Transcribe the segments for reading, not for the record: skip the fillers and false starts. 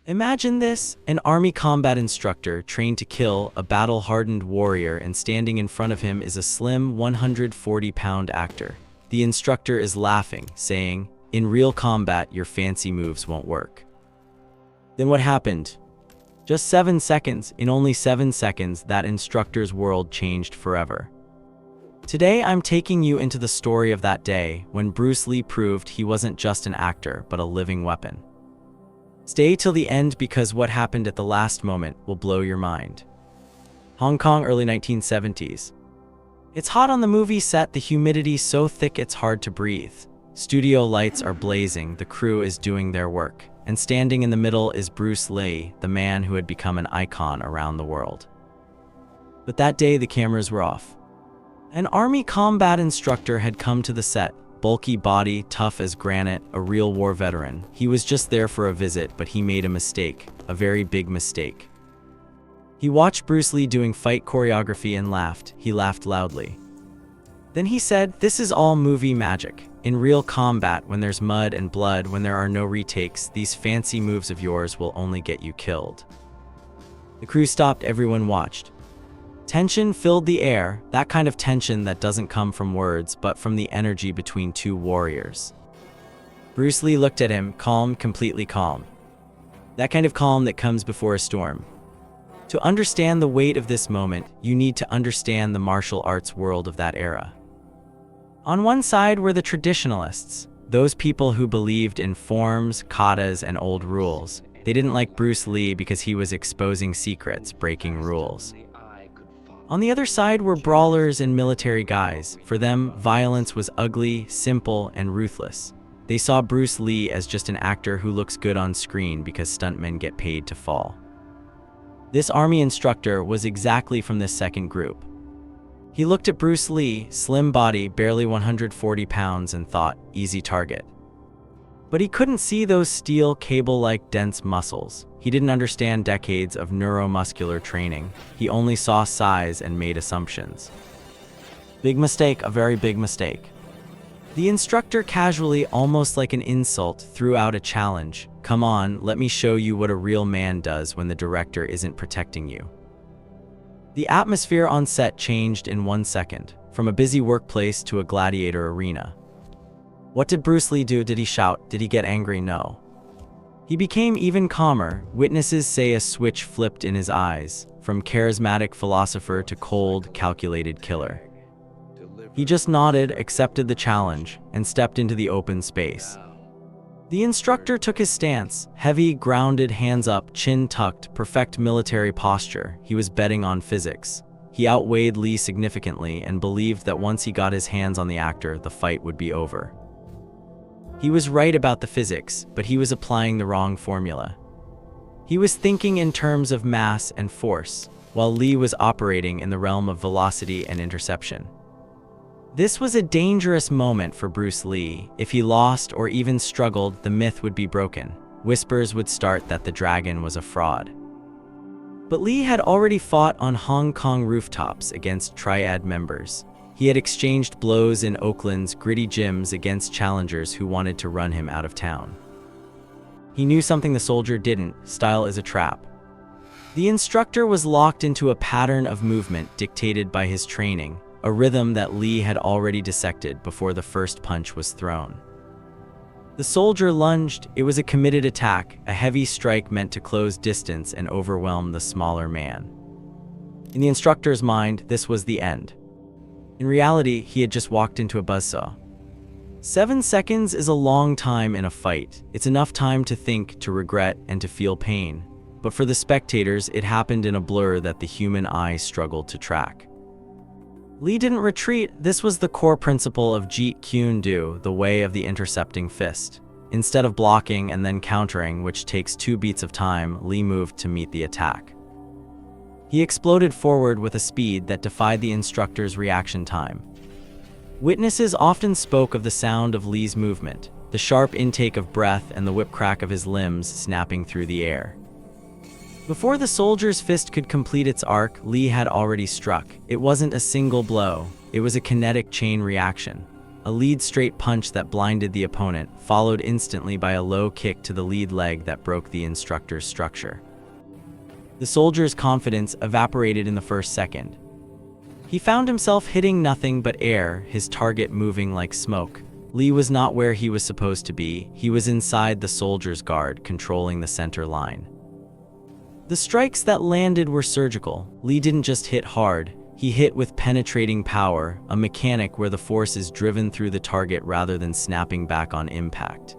Imagine this, an army combat instructor trained to kill a battle-hardened warrior, and standing in front of him is a slim 140-pound actor. The instructor is laughing, saying, "In real combat, your fancy moves won't work." Then what happened? Just 7 seconds, in only 7 seconds, that instructor's world changed forever. Today, I'm taking you into the story of that day when Bruce Lee proved he wasn't just an actor, but a living weapon. Stay till the end, because what happened at the last moment will blow your mind. Hong Kong, early 1970s. It's hot on the movie set, the humidity so thick it's hard to breathe. Studio lights are blazing, the crew is doing their work, and standing in the middle is Bruce Lee, the man who had become an icon around the world. But that day, the cameras were off. An army combat instructor had come to the set. Bulky body, tough as granite, a real war veteran. He was just there for a visit, but he made a mistake, a very big mistake. He watched Bruce Lee doing fight choreography and laughed. He laughed loudly. Then he said, "This is all movie magic. In real combat, when there's mud and blood, when there are no retakes, these fancy moves of yours will only get you killed." The crew stopped, everyone watched. Tension filled the air, that kind of tension that doesn't come from words, but from the energy between two warriors. Bruce Lee looked at him, calm, completely calm. That kind of calm that comes before a storm. To understand the weight of this moment, you need to understand the martial arts world of that era. On one side were the traditionalists, those people who believed in forms, katas, and old rules. They didn't like Bruce Lee because he was exposing secrets, breaking rules. On the other side were brawlers and military guys. For them, violence was ugly, simple, and ruthless. They saw Bruce Lee as just an actor who looks good on screen because stuntmen get paid to fall. This army instructor was exactly from this second group. He looked at Bruce Lee, slim body, barely 140 pounds, and thought, easy target. But he couldn't see those steel cable-like dense muscles. He didn't understand decades of neuromuscular training. He only saw size and made assumptions. Big mistake, a very big mistake. The instructor casually, almost like an insult, threw out a challenge. "Come on, let me show you what a real man does when the director isn't protecting you." The atmosphere on set changed in 1 second, from a busy workplace to a gladiator arena. What did Bruce Lee do? Did he shout? Did he get angry? No. He became even calmer. Witnesses say a switch flipped in his eyes, from charismatic philosopher to cold, calculated killer. He just nodded, accepted the challenge, and stepped into the open space. The instructor took his stance, heavy, grounded, hands up, chin tucked, perfect military posture. He was betting on physics. He outweighed Lee significantly and believed that once he got his hands on the actor, the fight would be over. He was right about the physics, but he was applying the wrong formula. He was thinking in terms of mass and force, while Lee was operating in the realm of velocity and interception. This was a dangerous moment for Bruce Lee. If he lost or even struggled, the myth would be broken. Whispers would start that the dragon was a fraud. But Lee had already fought on Hong Kong rooftops against triad members. He had exchanged blows in Oakland's gritty gyms against challengers who wanted to run him out of town. He knew something the soldier didn't: style is a trap. The instructor was locked into a pattern of movement dictated by his training, a rhythm that Lee had already dissected before the first punch was thrown. The soldier lunged. It was a committed attack, a heavy strike meant to close distance and overwhelm the smaller man. In the instructor's mind, this was the end. In reality, he had just walked into a buzzsaw. 7 seconds is a long time in a fight. It's enough time to think, to regret, and to feel pain. But for the spectators, it happened in a blur that the human eye struggled to track. Lee didn't retreat. This was the core principle of Jeet Kune Do, the way of the intercepting fist. Instead of blocking and then countering, which takes 2 beats of time, Lee moved to meet the attack. He exploded forward with a speed that defied the instructor's reaction time. Witnesses often spoke of the sound of Lee's movement, the sharp intake of breath and the whip crack of his limbs snapping through the air. Before the soldier's fist could complete its arc, Lee had already struck. It wasn't a single blow, it was a kinetic chain reaction. a lead straight punch that blinded the opponent, followed instantly by a low kick to the lead leg that broke the instructor's structure. The soldier's confidence evaporated in the first second. He found himself hitting nothing but air, his target moving like smoke. Lee was not where he was supposed to be. He was inside the soldier's guard, controlling the center line. The strikes that landed were surgical. Lee didn't just hit hard, he hit with penetrating power, a mechanic where the force is driven through the target rather than snapping back on impact.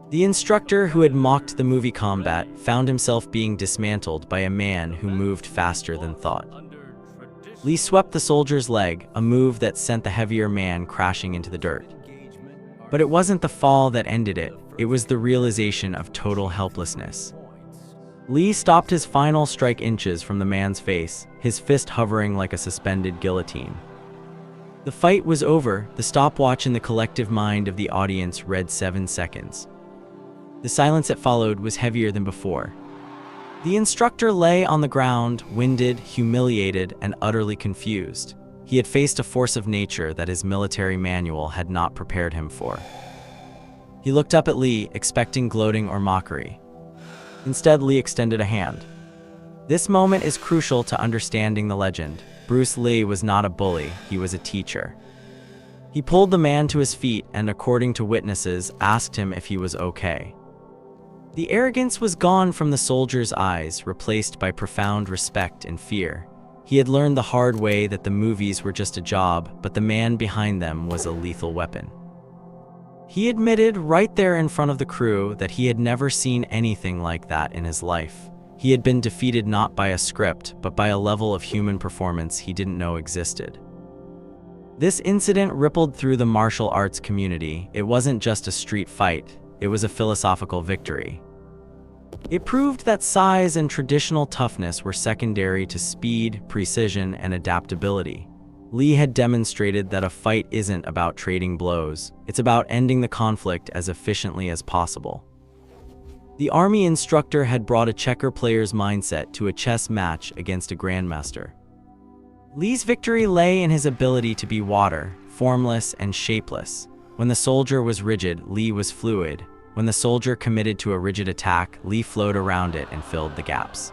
The instructor who had mocked the movie combat found himself being dismantled by a man who moved faster than thought. Lee swept the soldier's leg, a move that sent the heavier man crashing into the dirt. But it wasn't the fall that ended it, it was the realization of total helplessness. Lee stopped his final strike inches from the man's face, his fist hovering like a suspended guillotine. The fight was over, the stopwatch in the collective mind of the audience read 7 seconds. The silence that followed was heavier than before. The instructor lay on the ground, winded, humiliated, and utterly confused. He had faced a force of nature that his military manual had not prepared him for. He looked up at Lee, expecting gloating or mockery. Instead, Lee extended a hand. This moment is crucial to understanding the legend. Bruce Lee was not a bully, he was a teacher. He pulled the man to his feet and, according to witnesses, asked him if he was okay. The arrogance was gone from the soldier's eyes, replaced by profound respect and fear. He had learned the hard way that the movies were just a job, but the man behind them was a lethal weapon. He admitted right there in front of the crew that he had never seen anything like that in his life. He had been defeated not by a script, but by a level of human performance he didn't know existed. This incident rippled through the martial arts community. It wasn't just a street fight, it was a philosophical victory. It proved that size and traditional toughness were secondary to speed, precision, and adaptability. Lee had demonstrated that a fight isn't about trading blows, it's about ending the conflict as efficiently as possible. The army instructor had brought a checker player's mindset to a chess match against a grandmaster. Lee's victory lay in his ability to be water, formless and shapeless. When the soldier was rigid, Lee was fluid. When the soldier committed to a rigid attack, Lee flowed around it and filled the gaps.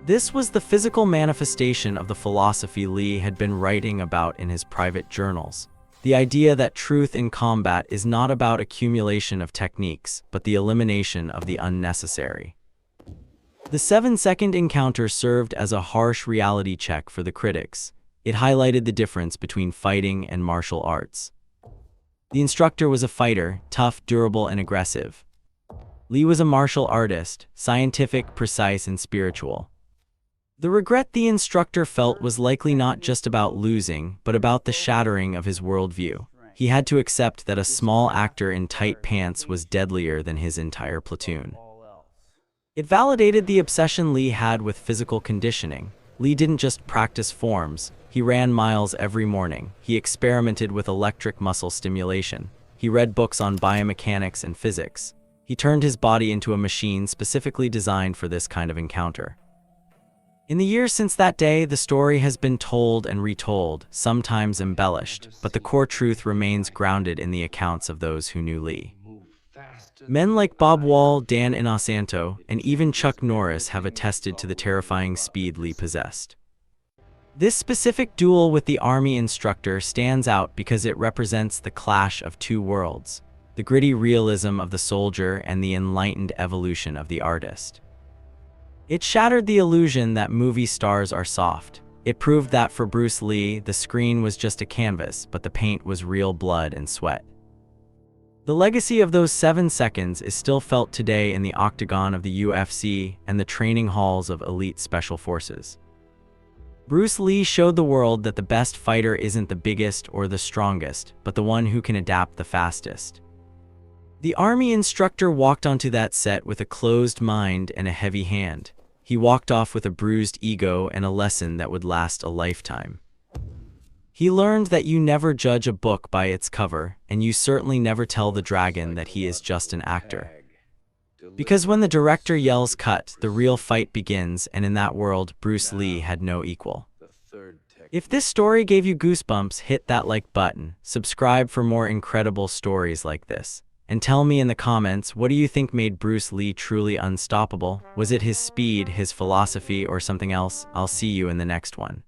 This was the physical manifestation of the philosophy Lee had been writing about in his private journals. The idea that truth in combat is not about accumulation of techniques, but the elimination of the unnecessary. The 7-second encounter served as a harsh reality check for the critics. It highlighted the difference between fighting and martial arts. The instructor was a fighter, tough, durable, and aggressive. Lee was a martial artist, scientific, precise, and spiritual. The regret the instructor felt was likely not just about losing, but about the shattering of his worldview. He had to accept that a small actor in tight pants was deadlier than his entire platoon. It validated the obsession Lee had with physical conditioning. Lee didn't just practice forms, he ran miles every morning. He experimented with electric muscle stimulation. He read books on biomechanics and physics. He turned his body into a machine specifically designed for this kind of encounter. In the years since that day, the story has been told and retold, sometimes embellished, but the core truth remains grounded in the accounts of those who knew Lee. Men like Bob Wall, Dan Inosanto, and even Chuck Norris have attested to the terrifying speed Lee possessed. This specific duel with the army instructor stands out because it represents the clash of two worlds, the gritty realism of the soldier and the enlightened evolution of the artist. It shattered the illusion that movie stars are soft. It proved that for Bruce Lee, the screen was just a canvas, but the paint was real blood and sweat. The legacy of those 7 seconds is still felt today in the octagon of the UFC and the training halls of elite special forces. Bruce Lee showed the world that the best fighter isn't the biggest or the strongest, but the one who can adapt the fastest. The army instructor walked onto that set with a closed mind and a heavy hand. He walked off with a bruised ego and a lesson that would last a lifetime. He learned that you never judge a book by its cover, and you certainly never tell the dragon that he is just an actor. Because when the director yells cut, the real fight begins, and in that world, Bruce Lee had no equal. If this story gave you goosebumps, hit that like button, subscribe for more incredible stories like this. And tell me in the comments, what do you think made Bruce Lee truly unstoppable? Was it his speed, his philosophy, or something else? I'll see you in the next one.